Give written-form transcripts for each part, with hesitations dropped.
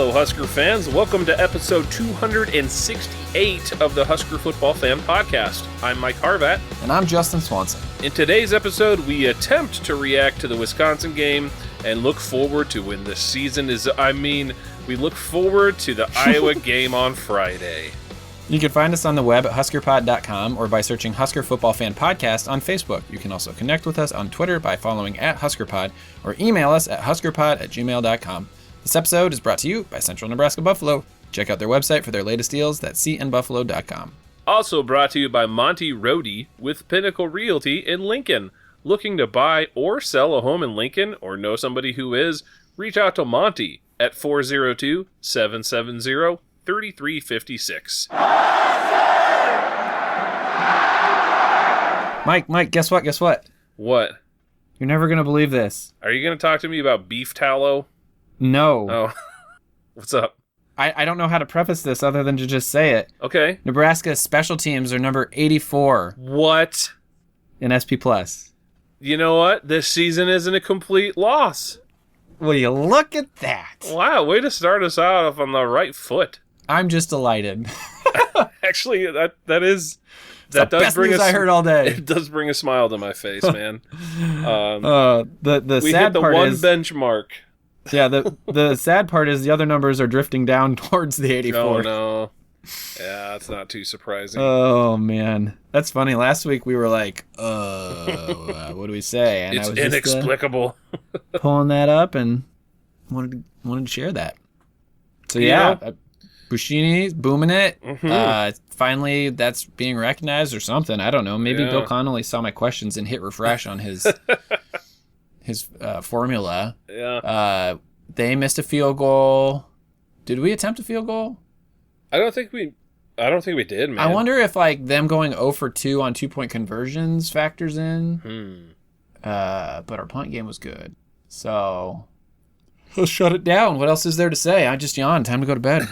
Hello, Husker fans. Welcome to episode 268 of the Husker Football Fan Podcast. I'm Mike Harvat. And I'm Justin Swanson. In today's episode, we attempt to react to the Wisconsin game and look forward to when the season is... we look forward to the Iowa game on Friday. You can find us on the web at huskerpod.com or by searching Husker Football Fan Podcast on Facebook. You can also connect with us on Twitter by following @HuskerPod or email us at huskerpod@gmail.com. This episode is brought to you by Central Nebraska Buffalo. Check out their website for their latest deals. That's cnbuffalo.com. Also brought to you by Monty Rohde with Pinnacle Realty in Lincoln. Looking to buy or sell a home in Lincoln or know somebody who is? Reach out to Monty at 402-770-3356. Mike, guess what? What? You're never going to believe this. Are you going to talk to me about beef tallow? No. Oh. What's up? I don't know how to preface this other than to just say it. Okay. Nebraska's special teams are number 84 What? in SP+. You know what? This season isn't a complete loss. Will you look at that? Wow, way to start us out on the right foot. I'm just delighted. Actually, that does best bring news I heard all day. It does bring a smile to my face, man. The We sad hit the part one is benchmark. yeah. The sad part is the other numbers are drifting down towards the 84. Oh no. Yeah, that's not too surprising. Oh man, that's funny. Last week we were like, what do we say? And it's I was inexplicable. just pulling that up and wanted to share that. So Buschini's booming it. Mhm. Finally, that's being recognized or something. I don't know. Maybe Yeah. Bill Connolly saw my questions and hit refresh on his formula. Yeah. They missed a field goal. Did we attempt a field goal? I don't think we did, man. I wonder if like them going 0 for 2 on 2-point conversions factors in. But our punt game was good. So let's shut it down. What else is there to say? I just yawned. Time to go to bed.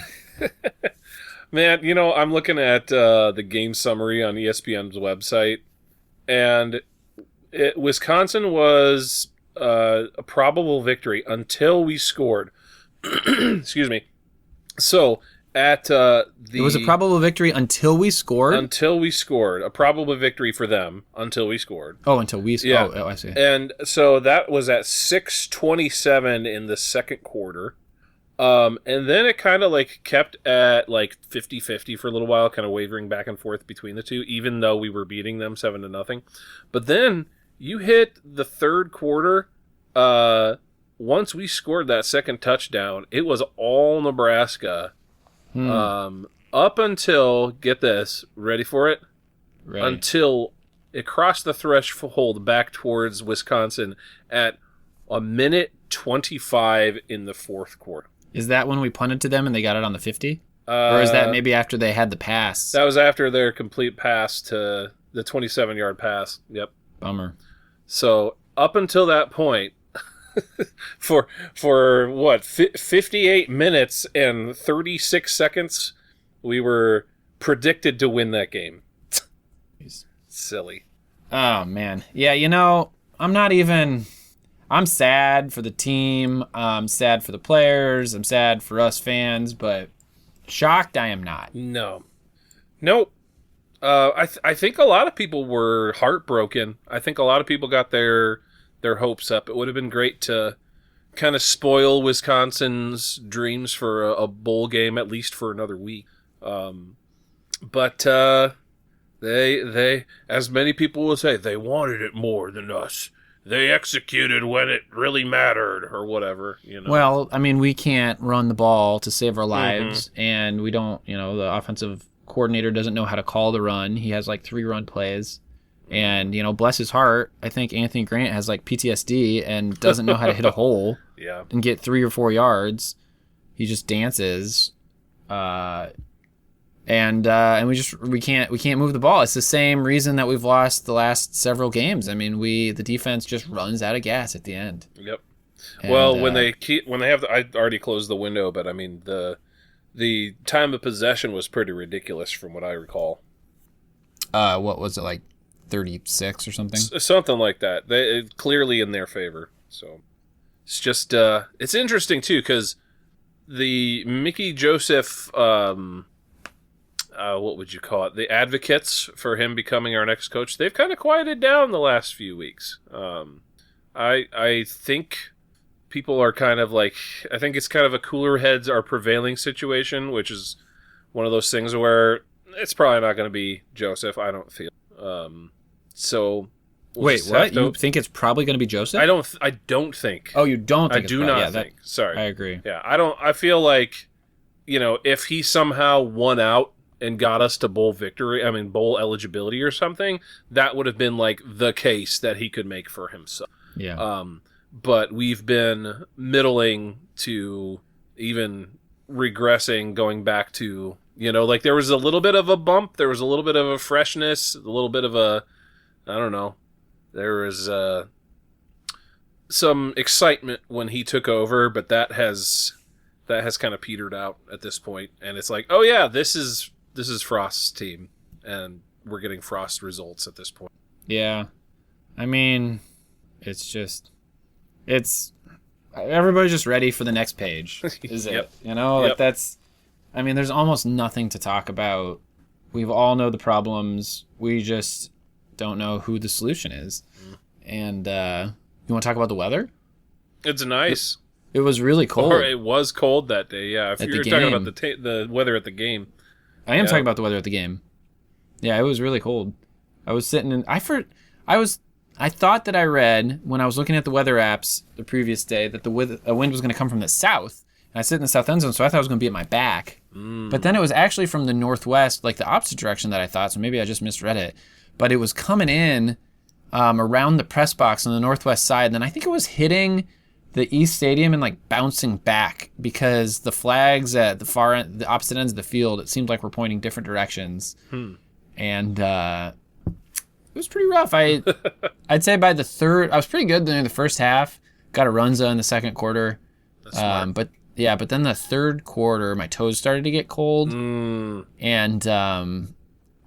Man, I'm looking at the game summary on ESPN's website, and Wisconsin was a probable victory until we scored. Excuse me. So at It was a probable victory until we scored. A probable victory for them until we scored. Oh, until we scored. Yeah. Oh, I see. And so that was at 6:27 in the second quarter. And then it kind of like kept at like 50-50 for a little while, kind of wavering back and forth between the two, even though we were beating them 7-0. But then you hit the third quarter. Once we scored that second touchdown, it was all Nebraska. Up until, get this, ready for it? Right. Until it crossed the threshold back towards Wisconsin at 1:25 in the fourth quarter. Is that when we punted to them and they got it on the 50? Or is that maybe after they had the pass? That was after their complete pass to the 27-yard pass. Yep. Bummer. So up until that point, for what, 58 minutes and 36 seconds, we were predicted to win that game. Silly. Oh, man. Yeah, I'm sad for the team. I'm sad for the players. I'm sad for us fans, but shocked I am not. No. Nope. I think a lot of people were heartbroken. I think a lot of people got their hopes up. It would have been great to kind of spoil Wisconsin's dreams for a bowl game, at least for another week. But they, as many people will say, they wanted it more than us. They executed when it really mattered, or whatever, Well, I mean, we can't run the ball to save our lives, and we don't, the offensive coordinator doesn't know how to call the run. He has like 3 run plays. And, bless his heart, I think Anthony Grant has like PTSD and doesn't know how to hit a hole and get 3 or 4 yards. He just dances. And we can't move the ball. It's the same reason that we've lost the last several games. I mean, the defense just runs out of gas at the end. Yep. And, well, when they have I already closed the window, but I mean the time of possession was pretty ridiculous from what I recall. What was it, like 36 or something? Something like that. Clearly in their favor. So it's just it's interesting too, because the Mickey Joseph, what would you call it? The advocates for him becoming our next coach, they've kind of quieted down the last few weeks. I think people are kind of like, I think it's kind of a cooler heads are prevailing situation, which is one of those things where it's probably not going to be Joseph, I don't feel. So we'll Wait, what? You think it's probably going to be Joseph? I don't think. Oh, you don't think I do not think. Sorry. I agree. Yeah, I feel like, if he somehow won out and got us to bowl eligibility or something, that would have been like the case that he could make for himself. Yeah. But we've been middling to even regressing, going back to, like there was a little bit of a bump, there was a little bit of a freshness, a little bit of a, I don't know, there was some excitement when he took over, but that has kind of petered out at this point, and it's like, oh yeah, this is Frost's team, and we're getting Frost results at this point. Yeah. I mean, everybody's just ready for the next page, is Yep. it? Like that's, I mean, there's almost nothing to talk about. We all know the problems. We just don't know who the solution is. And you want to talk about the weather? It's nice. It was really cold. Or it was cold that day, yeah. If you're talking about the weather at the game. I am talking about the weather at the game. Yeah, it was really cold. I was sitting in... I thought that I read, when I was looking at the weather apps the previous day, that a wind was going to come from the south. And I sit in the south end zone, so I thought it was going to be at my back. But then it was actually from the northwest, like the opposite direction that I thought, so maybe I just misread it. But it was coming in around the press box on the northwest side, and then I think it was hitting the East Stadium and like bouncing back because the flags at the far end, the opposite ends of the field, it seemed like were pointing different directions. And it was pretty rough. I'd say by the third, I was pretty good during the first half. Got a runza in the second quarter. That's smart. But then the third quarter, my toes started to get cold. And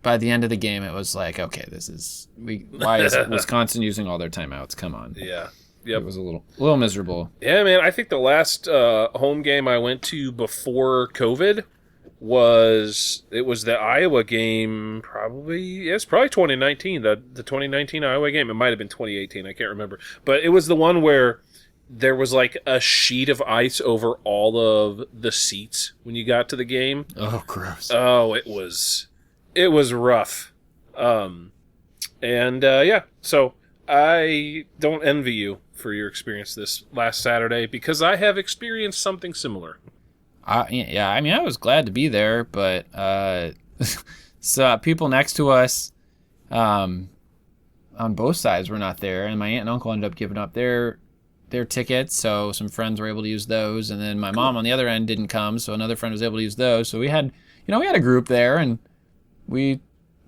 by the end of the game, it was like, okay, why is Wisconsin using all their timeouts? Come on. Yeah. Yep. It was a little miserable. Yeah, man. I think the last home game I went to before COVID was the Iowa game. Probably 2019. The 2019 Iowa game. It might have been 2018. I can't remember. But it was the one where there was like a sheet of ice over all of the seats when you got to the game. Oh, gross. Oh, it was rough. So I don't envy you for your experience this last Saturday, because I have experienced something similar. Yeah, I mean, I was glad to be there, but so people next to us on both sides were not there, and my aunt and uncle ended up giving up their tickets, so some friends were able to use those, and then my mom on the other end didn't come, so another friend was able to use those. So we had a group there, and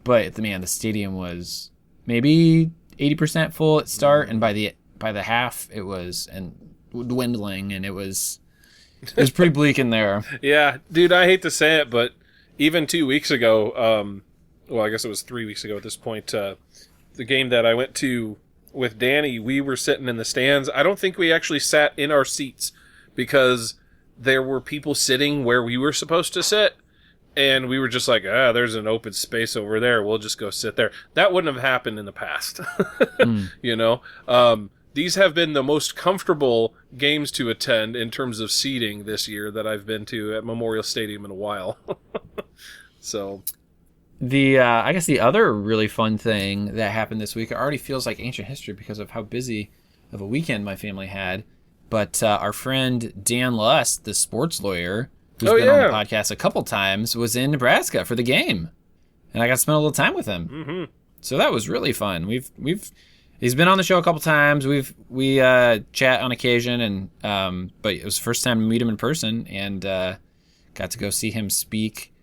but the stadium was maybe 80% full at start, and by the half it was dwindling, and it was pretty bleak in there. Yeah, dude, I hate to say it, but even 2 weeks ago, I guess it was 3 weeks ago at this point, the game that I went to with Danny, we were sitting in the stands. I don't think we actually sat in our seats because there were people sitting where we were supposed to sit. And we were just like, there's an open space over there. We'll just go sit there. That wouldn't have happened in the past. These have been the most comfortable games to attend in terms of seating this year that I've been to at Memorial Stadium in a while. So, I guess the other really fun thing that happened this week, it already feels like ancient history because of how busy of a weekend my family had. But our friend Dan Lust, the sports lawyer, who's been on the podcast a couple times, was in Nebraska for the game, and I got to spend a little time with him. Mm-hmm. So that was really fun. He's been on the show a couple times. We chat on occasion, and but it was the first time to meet him in person, and got to go see him speak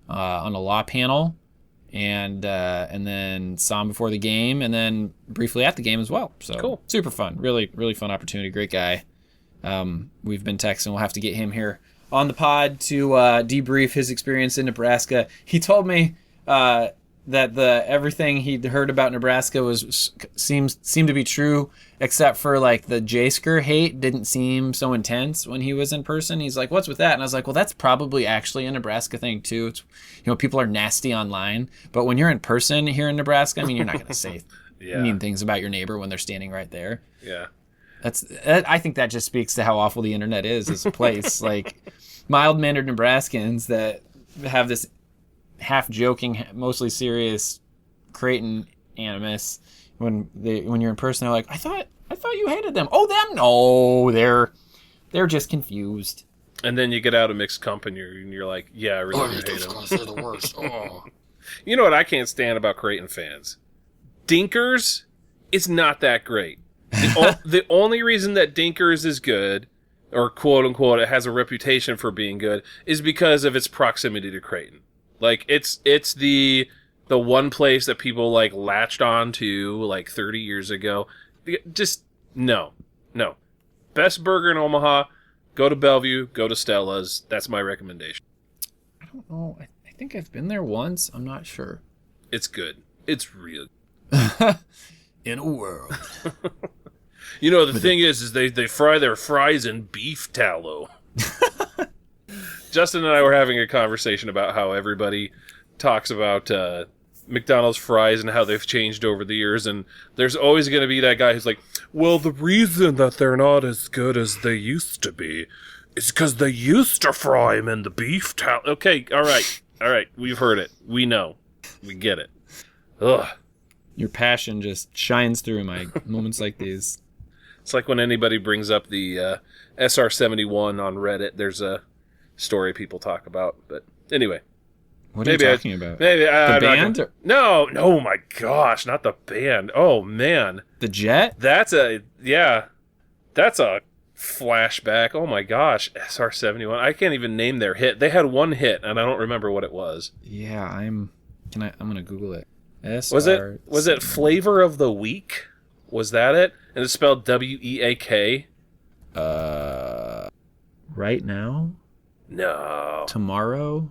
on a law panel, and then saw him before the game, and then briefly at the game as well. So cool. Super fun, really really fun opportunity. Great guy. We've been texting. We'll have to get him here on the pod to debrief his experience in Nebraska. He told me that the everything he'd heard about Nebraska seemed to be true, except for like the Jasker hate didn't seem so intense when he was in person. He's like, "What's with that?" And I was like, "Well, that's probably actually a Nebraska thing too. It's, people are nasty online, but when you're in person here in Nebraska, I mean, you're not going to say mean things about your neighbor when they're standing right there." Yeah. I think that just speaks to how awful the internet is as a place. Like mild-mannered Nebraskans that have this half joking, mostly serious Creighton animus. When you're in person, they're like, I thought you hated them. Oh, them? No, they're just confused. And then you get out of mixed company and you're like, yeah, I really hate them. They're the worst. Oh. You know what I can't stand about Creighton fans? Dinkers is not that great. The only reason that Dinkers is good, or quote unquote, it has a reputation for being good, is because of its proximity to Creighton. Like it's the one place that people like latched on to like 30 years ago. Just no. Best burger in Omaha. Go to Bellevue. Go to Stella's. That's my recommendation. I don't know. I think I've been there once. I'm not sure. It's good. It's real. In a world. You know, the thing is they fry their fries in beef tallow. Justin and I were having a conversation about how everybody talks about McDonald's fries and how they've changed over the years, and there's always going to be that guy who's like, well, the reason that they're not as good as they used to be is because they used to fry them in the beef tallow. Okay, all right, we've heard it. We know. We get it. Ugh. Your passion just shines through my moments like these. It's like when anybody brings up the SR-71 on Reddit, there's a story people talk about. But anyway. What are you talking about? Maybe the band? No, my gosh, not the band. Oh, man. The Jet? That's a flashback. Oh, my gosh, SR-71. I can't even name their hit. They had one hit, and I don't remember what it was. Yeah, I'm going to Google it. Was it Flavor of the Week? Was that it? And it's spelled W-E-A-K? Right now? No. Tomorrow?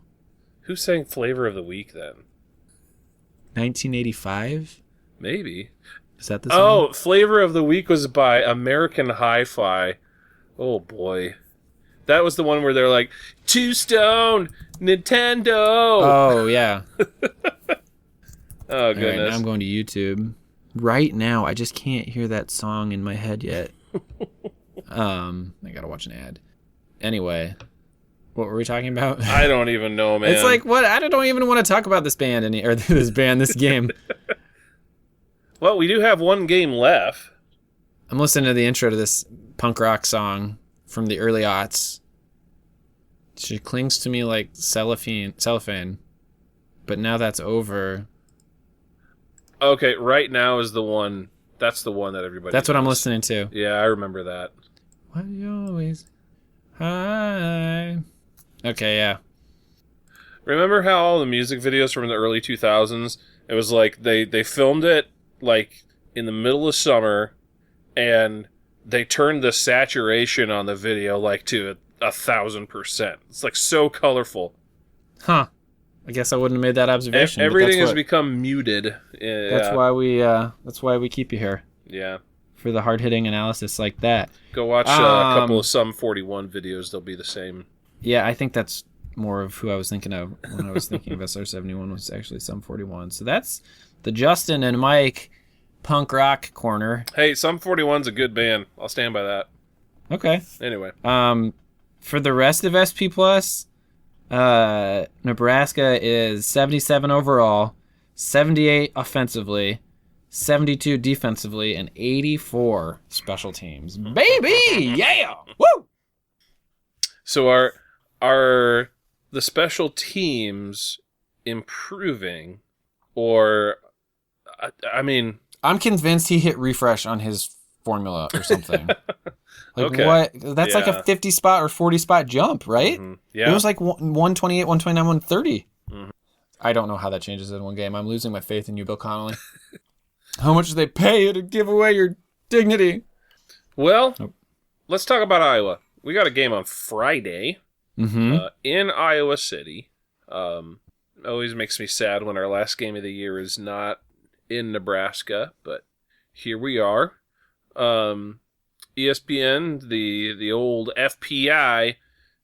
Who sang Flavor of the Week then? 1985? Maybe. Is that the song? Oh, Flavor of the Week was by American Hi-Fi. Oh, boy. That was the one where they're like, Two Stone, Nintendo. Oh, yeah. Oh, goodness. All right, now I'm going to YouTube. Right now, I just can't hear that song in my head yet. I gotta watch an ad. Anyway, what were we talking about? I don't even know, man. It's like, what? I don't even want to talk about this band this game. Well, we do have one game left. I'm listening to the intro to this punk rock song from the early aughts. She clings to me like cellophane, but now that's over. Okay, Right Now is the one. That's the one that everybody. That's what knows. I'm listening to. Yeah, I remember that. Why do you always? Hi. Okay, yeah. Remember how all the music videos from the early 2000s? It was like they filmed it like in the middle of summer, and they turned the saturation on the video like to 1,000%. It's like so colorful. Huh. I guess I wouldn't have made that observation. Everything has become muted. That's why we keep you here. Yeah. For the hard-hitting analysis like that. Go watch a couple of Sum 41 videos. They'll be the same. Yeah, I think that's more of who I was thinking of when I was thinking of SR-71 was actually Sum 41. So that's the Justin and Mike punk rock corner. Hey, Sum 41's a good band. I'll stand by that. Okay. Anyway. For the rest of SP Plus, Nebraska is 77 overall, 78 offensively, 72 defensively, and 84 special teams. Baby! Yeah! Woo! So are the special teams improving, or I mean, I'm convinced he hit refresh on his formula or something. Like okay. What? That's like a 50 spot or 40 spot jump, right? Mm-hmm. Yeah. It was like 128, 129, 130. Mm-hmm. I don't know how that changes in one game. I'm losing my faith in you, Bill Connolly. How much do they pay you to give away your dignity? Well, Let's talk about Iowa. We got a game on Friday in in Iowa City. always makes me sad when our last game of the year is not in Nebraska, but here we are. ESPN, the old FPI,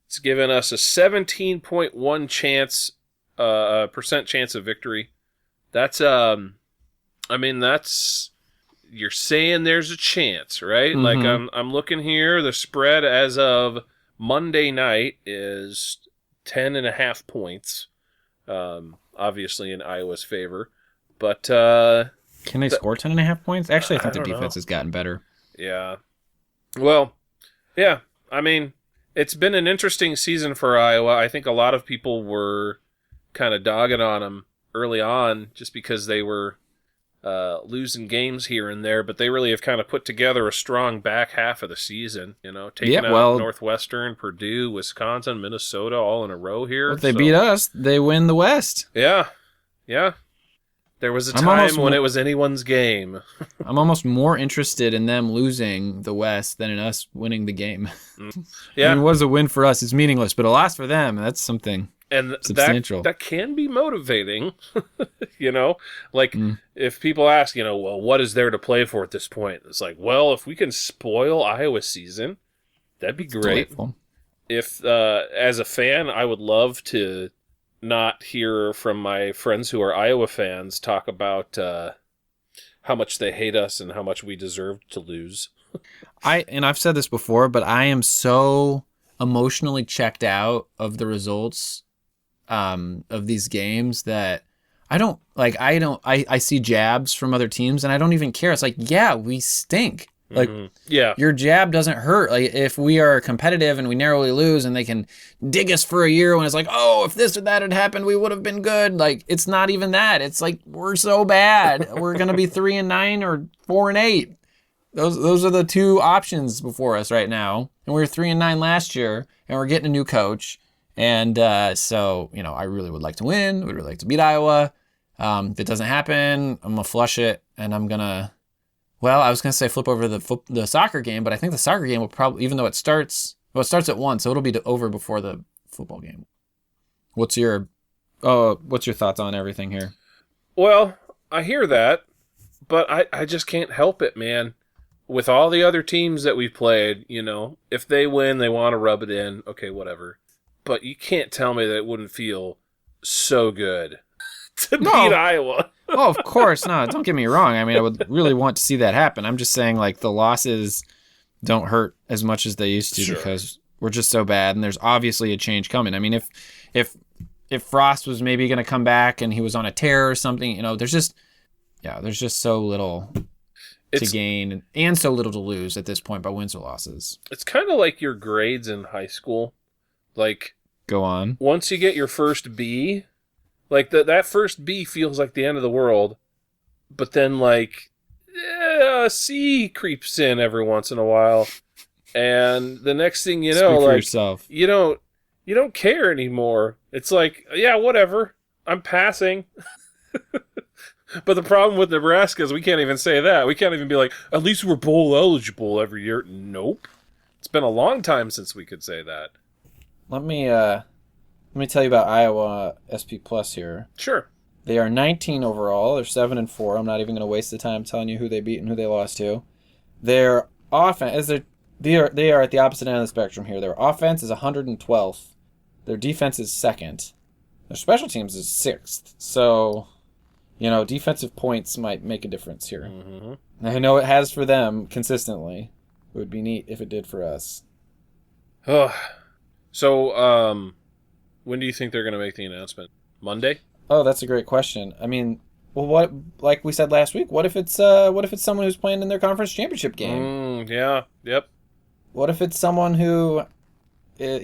it's given us a 17.1 chance, percent chance of victory. That's that's, you're saying there's a chance, right? Mm-hmm. Like I'm looking here. The spread as of Monday night is 10.5 points. Obviously in Iowa's favor, but can they score 10.5 points? Actually, I thought their defense has gotten better. Yeah. Well, yeah. I mean, it's been an interesting season for Iowa. I think a lot of people were kind of dogging on them early on just because they were losing games here and there, but they really have kind of put together a strong back half of the season, taking out Northwestern, Purdue, Wisconsin, Minnesota all in a row here. If they beat us, they win the West. Yeah. There was a time when it was anyone's game. I'm almost more interested in them losing the West than in us winning the game. Yeah. I mean, it was a win for us. It's meaningless, but a loss for them, that's something. And substantial. That can be motivating, if people ask, well, what is there to play for at this point? It's like, well, if we can spoil Iowa's season, that'd be great. Delightful. If, as a fan, I would love to not hear from my friends who are Iowa fans talk about how much they hate us and how much we deserve to lose. I've said this before, but I am so emotionally checked out of the results of these games that I see jabs from other teams and I don't even care. It's like, yeah, we stink. Like, your jab doesn't hurt. Like, if we are competitive and we narrowly lose and they can dig us for a year when it's like, oh, if this or that had happened, we would have been good. Like, it's not even that. It's like, we're so bad. We're going to be 3-9 or 4-8. Those are the two options before us right now. And we were 3-9 last year and we're getting a new coach. And so, I really would like to win. Would really like to beat Iowa. If it doesn't happen, I'm going to flush it and I'm going to, I was going to say flip over the soccer game, but I think the soccer game will probably, even though it starts at 1, so it'll be over before the football game. What's your thoughts on everything here? Well, I hear that, but I just can't help it, man. With all the other teams that we've played, if they win, they want to rub it in. Okay, whatever. But you can't tell me that it wouldn't feel so good to beat Iowa. Oh, of course not. Don't get me wrong. I mean, I would really want to see that happen. I'm just saying, like, the losses don't hurt as much as they used to because we're just so bad, and there's obviously a change coming. I mean, if Frost was maybe going to come back and he was on a tear or something, there's just so little to gain and so little to lose at this point by wins or losses. It's kind of like your grades in high school. Like, go on. Once you get your first B, like that first B feels like the end of the world, but then a C creeps in every once in a while, and the next thing you know, Speak for yourself. you don't care anymore. It's like, yeah, whatever, I'm passing. But the problem with Nebraska is we can't even say that. We can't even be like, at least we're bowl eligible every year. Nope. It's been a long time since we could say that. Let me tell you about Iowa SP Plus here. Sure. They are 19 overall. They're 7-4. I'm not even going to waste the time telling you who they beat and who they lost to. Their offense, they are at the opposite end of the spectrum here. Their offense is 112th. Their defense is 2nd. Their special teams is 6th. So, defensive points might make a difference here. Mm-hmm. I know it has for them consistently. It would be neat if it did for us. So, when do you think they're going to make the announcement? Monday? Oh, that's a great question. I mean, what, like we said last week, what if it's someone who's playing in their conference championship game? Yeah. Yep. What if it's someone who, has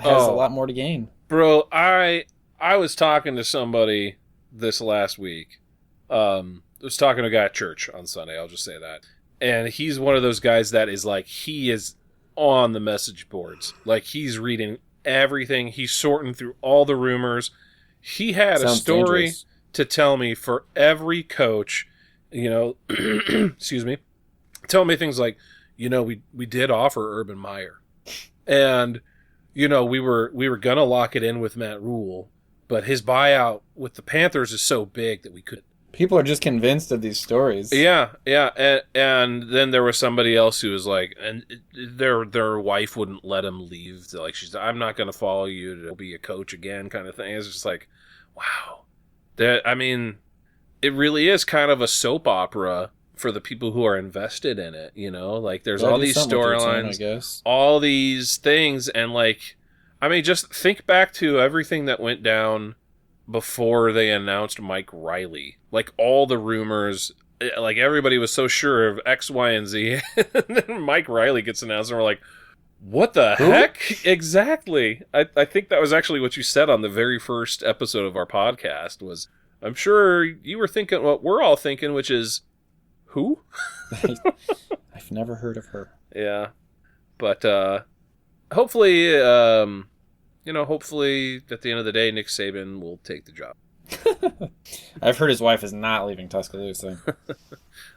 a lot more to gain? Bro, I was talking to somebody this last week. I was talking to a guy at church on Sunday. I'll just say that. And he's one of those guys that is like, he is on the message boards. Like, he's reading everything. He's sorting through all the rumors. He had a story dangerous to tell me for every coach, excuse me, tell me things like, we did offer Urban Meyer. And, we were going to lock it in with Matt Rule. but his buyout with the Panthers is so big that we couldn't. People are just convinced of these stories. Yeah, and then there was somebody else who was like, and their wife wouldn't let him leave. Like, she's, I'm not going to follow you to be a coach again, kind of thing. It's just like, wow, I mean, it really is kind of a soap opera for the people who are invested in it. You know, like there's all these storylines, I guess, all these things, and like, I mean, just think back to everything that went down before they announced Mike Riley. Like, all the rumors, like, everybody was so sure of X, Y, and Z. And then Mike Riley gets announced, and we're like, what the heck? Exactly. I think that was actually what you said on the very first episode of our podcast was, I'm sure you were thinking what we're all thinking, which is, who? I've never heard of her. Yeah. But hopefully, hopefully at the end of the day, Nick Saban will take the job. I've heard his wife is not leaving Tuscaloosa.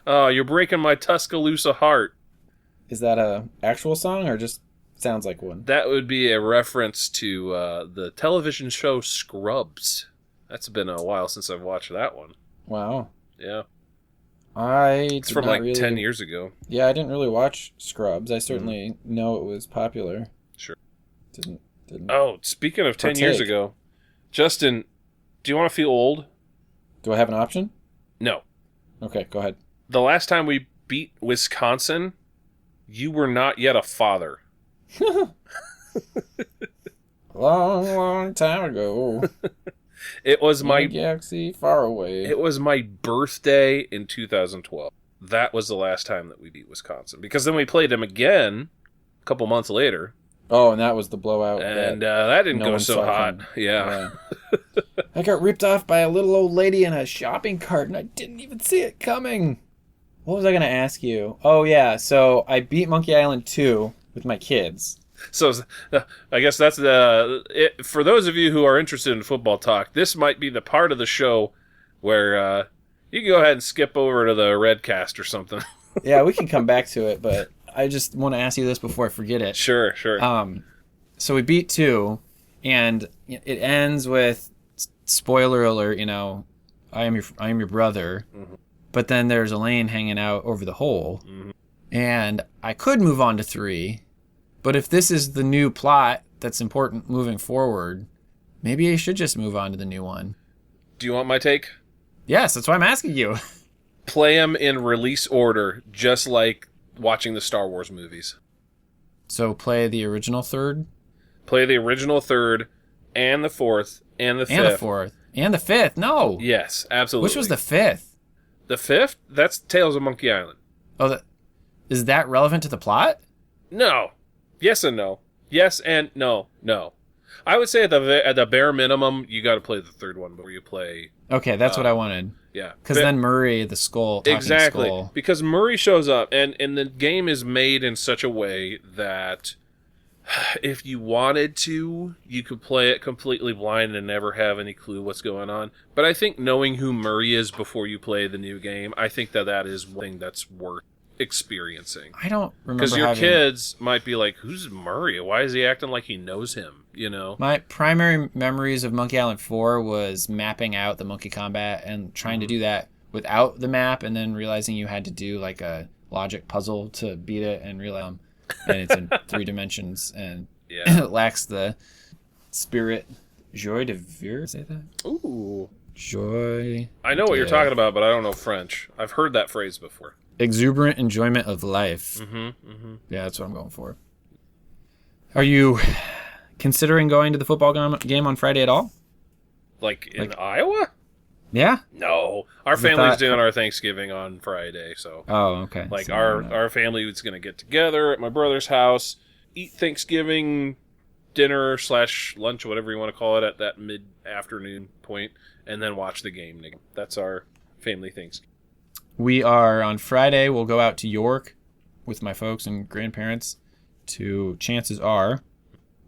Oh, you're breaking my Tuscaloosa heart. Is that a actual song or just sounds like one? That would be a reference to the television show Scrubs. That's been a while since I've watched that one. Wow. Yeah. It's from like 10 years ago. Yeah, I didn't really watch Scrubs. I certainly know it was popular. Sure. Didn't Oh, speaking of 10 years ago, Justin, do you want to feel old? Do I have an option? No. Okay, go ahead. The last time we beat Wisconsin, you were not yet a father. Long time ago. It was my galaxy far away. It was my birthday in 2012. That was the last time that we beat Wisconsin. Because then we played them again a couple months later. Oh, and that was the blowout. And that didn't go so hot. Yeah. I got ripped off by a little old lady in a shopping cart, and I didn't even see it coming. What was I going to ask you? Oh, yeah. So I beat Monkey Island 2 with my kids. So I guess that's for those of you who are interested in football talk, this might be the part of the show where you can go ahead and skip over to the Redcast or something. Yeah, we can come back to it, but I just want to ask you this before I forget it. Sure. So we beat 2, and it ends with, spoiler alert, I am your brother. Mm-hmm. But then there's Elaine hanging out over the hole. Mm-hmm. And I could move on to 3, but if this is the new plot that's important moving forward, maybe I should just move on to the new one. Do you want my take? Yes, that's why I'm asking you. Play them in release order, just like watching the Star Wars movies. So play the original 3rd? Play the original 3rd, and the 4th, and the 5th. And the 4th. And the 5th, no. Yes, absolutely. Which was the 5th? The 5th? That's Tales of Monkey Island. Oh, is that relevant to the plot? No. Yes and no. Yes and no. I would say at the bare minimum, you got to play the 3rd one before you play. Okay, that's what I wanted. Yeah. Because then Murray, the skull, exactly. Skull. Because Murray shows up, and the game is made in such a way that if you wanted to, you could play it completely blind and never have any clue what's going on. But I think knowing who Murray is before you play the new game, I think that is one thing that's worth experiencing. I don't remember because your kids might be like, who's Murray? Why is he acting like he knows him? My primary memories of Monkey Island 4 was mapping out the monkey combat and trying to do that without the map, and then realizing you had to do like a logic puzzle to beat it, and realize and it's in 3 dimensions, and it lacks the spirit joie de vivre. Say that? Ooh, joy. I know what you're talking about, but I don't know French. I've heard that phrase before. Exuberant enjoyment of life. Yeah, that's what I'm going for. Are you considering going to the football game on Friday at all? Like in Iowa? Yeah. No, our family's doing our Thanksgiving on Friday, so. Oh, okay. Like so our family is going to get together at my brother's house, eat Thanksgiving dinner / lunch, whatever you want to call it, at that mid-afternoon point, and then watch the game. That's our family Thanksgiving. We are on Friday. We'll go out to York with my folks and grandparents to Chances Are,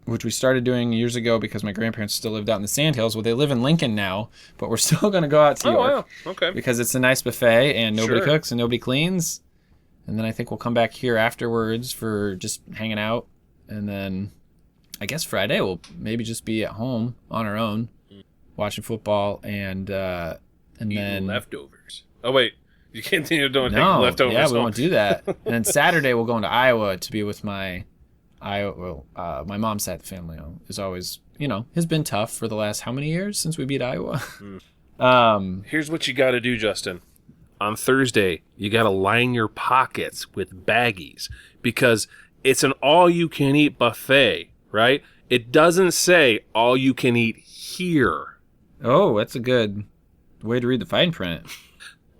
which we started doing years ago because my grandparents still lived out in the Sandhills. Well, they live in Lincoln now, but we're still going to go out to York. Wow. Okay. Because it's a nice buffet and nobody cooks and nobody cleans. And then I think we'll come back here afterwards for just hanging out. And then I guess Friday we'll maybe just be at home on our own. watching football, and Eating then leftovers. Oh wait, you can't think of doing no, leftovers. yeah, we won't do that. And then Saturday we'll go into Iowa to be with my mom's side of the family. Is always, has been tough for the last how many years since we beat Iowa. Here's what you got to do, Justin. On Thursday, you got to line your pockets with baggies because it's an all-you-can-eat buffet, right? It doesn't say all-you-can-eat here. Oh, that's a good way to read the fine print.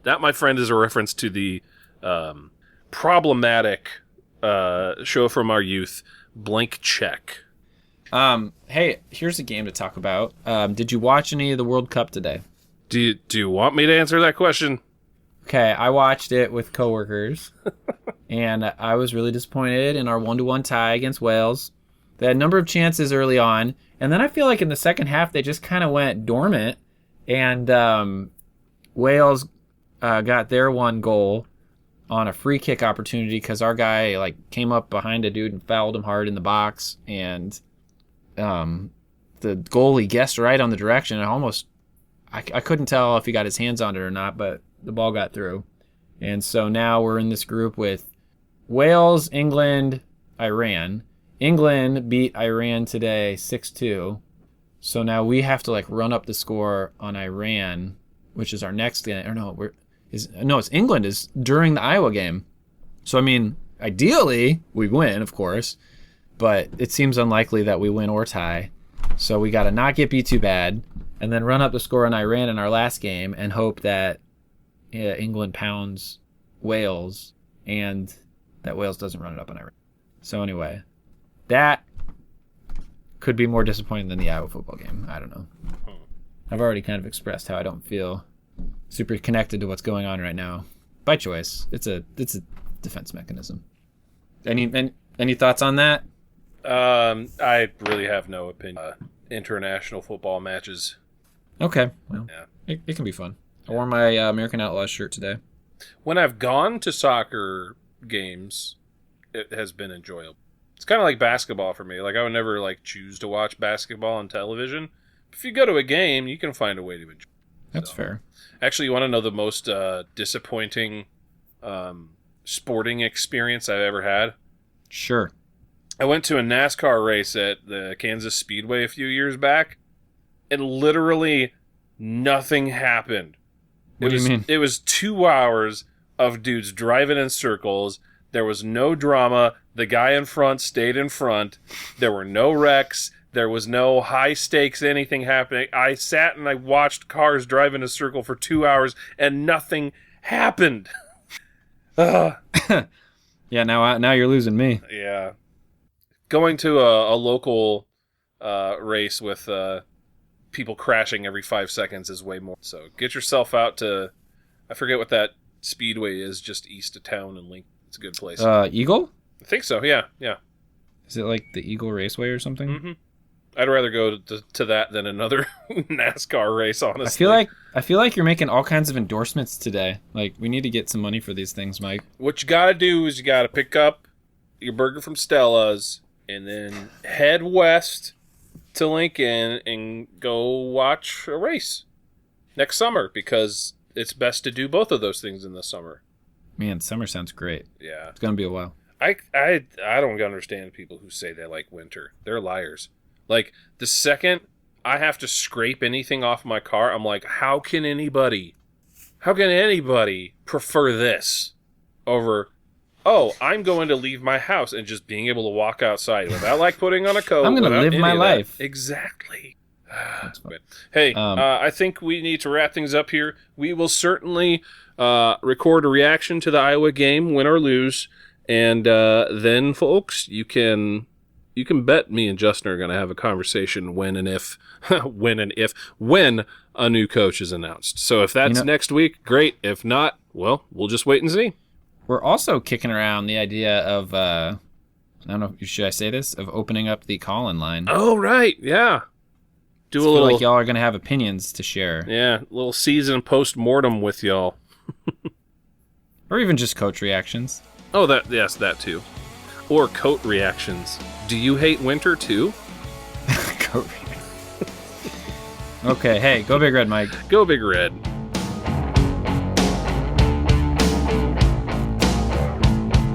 That, my friend, is a reference to the problematic show from our youth, Blank Check. Hey, here's a game to talk about. Did you watch any of the World Cup today? Do you want me to answer that question? Okay, I watched it with coworkers, and I was really disappointed in our 1-1 tie against Wales. They had a number of chances early on, and then I feel like in the second half they just kind of went dormant, and Wales got their one goal on a free kick opportunity because our guy came up behind a dude and fouled him hard in the box, and the goalie guessed right on the direction. I couldn't tell if he got his hands on it or not, but the ball got through. And so now we're in this group with Wales, England, Iran. England beat Iran today 6-2. So now we have to run up the score on Iran, which is our next game. Or no, it's England is during the Iowa game. So I mean, ideally we win, of course, but it seems unlikely that we win or tie. So we got to not get beat too bad and then run up the score on Iran in our last game and hope that England pounds Wales and that Wales doesn't run it up on Iran. So anyway, that could be more disappointing than the Iowa football game. I don't know. I've already kind of expressed how I don't feel super connected to what's going on right now by choice. It's a defense mechanism. Any thoughts on that? I really have no opinion. International football matches. Okay, well, yeah. It can be fun. I wore my American Outlaws shirt today. When I've gone to soccer games, it has been enjoyable. It's kind of like basketball for me. I would never choose to watch basketball on television. If you go to a game, you can find a way to enjoy it. That's fair. Actually, you want to know the most disappointing sporting experience I've ever had? Sure. I went to a NASCAR race at the Kansas Speedway a few years back, and literally nothing happened. What do you mean? It was 2 hours of dudes driving in circles. There was no drama. The guy in front stayed in front. There were no wrecks. There was no high stakes anything happening. I sat and I watched cars drive in a circle for 2 hours, and nothing happened. Yeah, now you're losing me. Yeah. Going to a local race with people crashing every 5 seconds is way more. So get yourself out to, I forget what that speedway is, just east of town in Lincoln. It's a good place. Eagle? I think so, yeah. Is it like the Eagle Raceway or something? Mm-hmm. I'd rather go to that than another NASCAR race, honestly. I feel like you're making all kinds of endorsements today. We need to get some money for these things, Mike. What you gotta do is you gotta pick up your burger from Stella's and then head west to Lincoln and go watch a race next summer, because it's best to do both of those things in the summer. Man, summer sounds great. Yeah. It's going to be a while. I don't understand people who say they like winter. They're liars. The second I have to scrape anything off my car, I'm like, how can anybody prefer this over, I'm going to leave my house and just being able to walk outside without putting on a coat. I'm going to live my life. Exactly. Hey, I think we need to wrap things up here. We will certainly record a reaction to the Iowa game, win or lose, and then, folks, you can bet me and Justin are going to have a conversation when a new coach is announced. So if that's next week, great. If not, well, we'll just wait and see. We're also kicking around the idea of, I don't know, should I say this? Of opening up the call-in line. Oh, right. Yeah. I feel like y'all are going to have opinions to share. Yeah, a little season post-mortem with y'all. Or even just coach reactions. Oh, that too. Or coat reactions. Do you hate winter too? Coat Okay, hey, go Big Red, Mike. Go Big Red.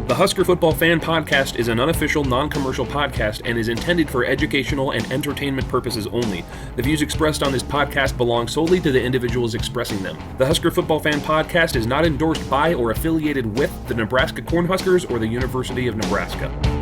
The Husker Football Fan Podcast is an unofficial, non-commercial podcast and is intended for educational and entertainment purposes only. The views expressed on this podcast belong solely to the individuals expressing them. The Husker Football Fan Podcast is not endorsed by or affiliated with the Nebraska Cornhuskers or the University of Nebraska.